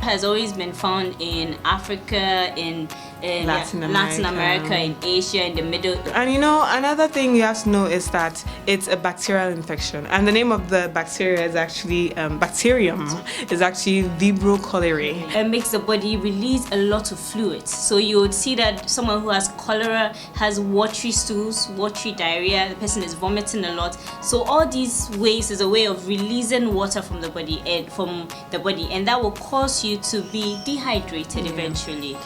has always been found in Africa, in Latin America, in Asia, in the Middle. And another thing you have to know is that it's a bacterial infection, and the name of the bacteria is actually bacterium is actually Vibrio cholerae. It makes the body release a lot of fluids. So you would see that someone who has cholera has watery stools, watery diarrhea. The person is vomiting a lot. So all these ways is a way of releasing water from the body, and that will cause you to be dehydrated eventually.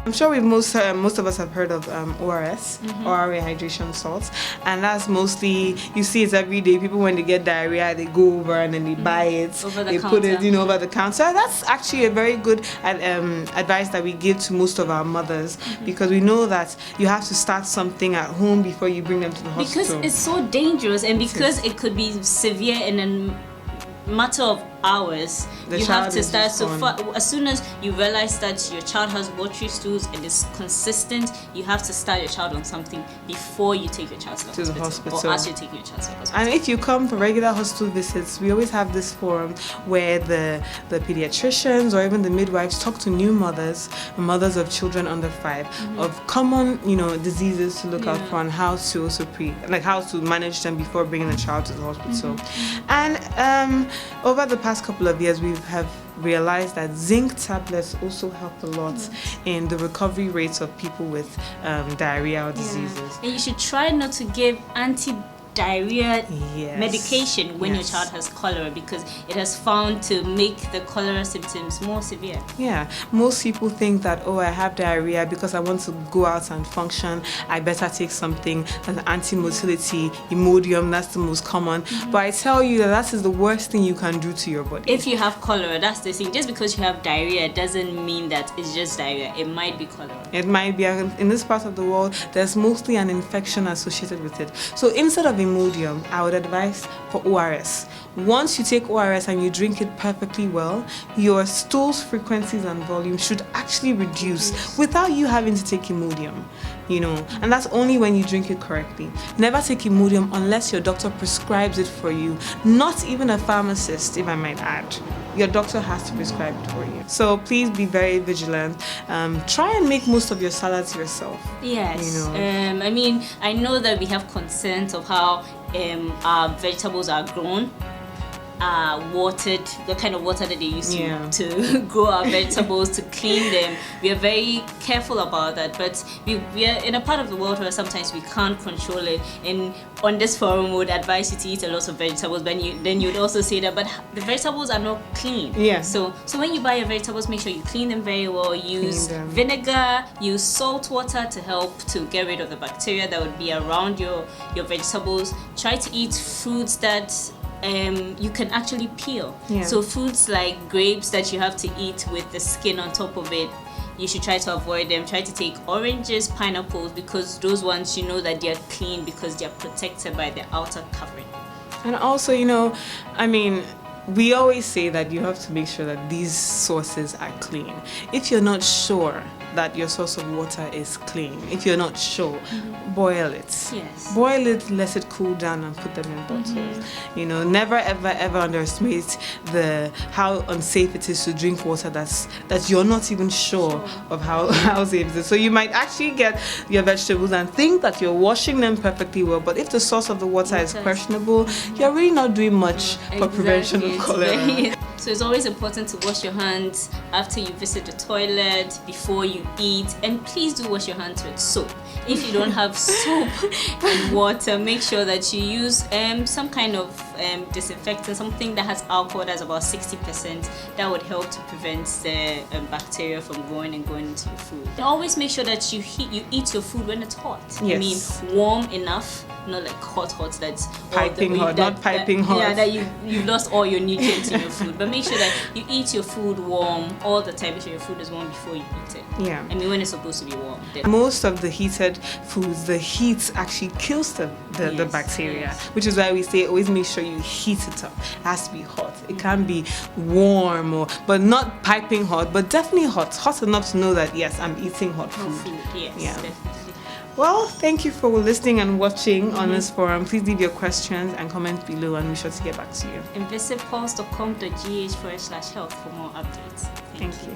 I'm sure most of us have heard of ORS, oral rehydration salts, and that's mostly, you see it every day. People, when they get diarrhea, they go over and then they buy it, they put it over the counter. That's actually a very good advice that we give to most of our mothers, because we know that you have to start something at home before you bring them to the hospital. Because it's so dangerous, and because it could be severe in a matter of hours. You have to start as soon as you realize that your child has watery stools and is consistent, you have to start your child on something before you take your child to the hospital, or as you're taking your child to the hospital. And if you come for regular hospital visits, we always have this forum where the pediatricians or even the midwives talk to new mothers of children under 5 of common diseases to look out for, and how to also how to manage them before bringing the child to the hospital. And over the past couple of years, we have realized that zinc tablets also help a lot in the recovery rates of people with diarrhea or diseases. And you should try not to give diarrhea medication when your child has cholera, because it has found to make the cholera symptoms more severe. Yeah, most people think that, I have diarrhea because I want to go out and function, I better take something that's anti-motility, Imodium, that's the most common. But I tell you that is the worst thing you can do to your body. If you have cholera, that's the thing. Just because you have diarrhea doesn't mean that it's just diarrhea. It might be cholera. It might be. In this part of the world, there's mostly an infection associated with it. So instead of Imodium, I would advise for ORS. Once you take ORS and you drink it perfectly well, your stools frequencies and volume should actually reduce without you having to take Imodium. And that's only when you drink it correctly. Never take Imodium unless your doctor prescribes it for you. Not even a pharmacist, if I might add. Your doctor has to prescribe it for you. So please be very vigilant. Try and make most of your salads yourself. Yes. I know that we have concerns of how our vegetables are grown, watered, the kind of water that they use to grow our vegetables, to clean them. We are very careful about that, but we are in a part of the world where sometimes we can't control it. And on this forum, we would advise you to eat a lot of vegetables, but then you'd also say that, but the vegetables are not clean. Yeah. So when you buy your vegetables, make sure you clean them very well. Use vinegar, use salt water to help to get rid of the bacteria that would be around your vegetables. Try to eat fruits that you can actually peel. So fruits like grapes that you have to eat with the skin on top of it, you should try to avoid them. Try to take oranges, pineapples, because those ones that they are clean because they are protected by the outer covering. And also, we always say that you have to make sure that these sources are clean. If you're not sure that your source of water is clean, if you're not sure, boil it. Yes. Boil it, let it cool down, and put them in bottles. Never ever underestimate how unsafe it is to drink water that you're not even sure of how safe it is. So you might actually get your vegetables and think that you're washing them perfectly well, but if the source of the water is questionable, you're really not doing much for prevention of cholera. So it's always important to wash your hands after you visit the toilet, before you eat, and please do wash your hands with soap. If you don't have soap and water, make sure that you use some kind of disinfectant, something that has alcohol that's about 60%. That would help to prevent the bacteria from going into your food. And always make sure that you eat your food when it's hot. Yes. Warm enough, not like hot that's piping hot, not piping hot. Yeah, that you've lost all your nutrients in your food. But make sure that you eat your food warm all the time. Make sure your food is warm before you eat it. Yeah. When it's supposed to be warm. Most of the heated foods, the heat actually kills the bacteria, which is why we say always make sure you heat it up. It has to be hot. It can be warm, but not piping hot, but definitely hot enough to know that yes, I'm eating hot food. Yes, definitely. Well, thank you for listening and watching on this forum. Please leave your questions and comment below, and we'll be sure to get back to you. And visit pulse.com.gh/health for more updates. Thank you.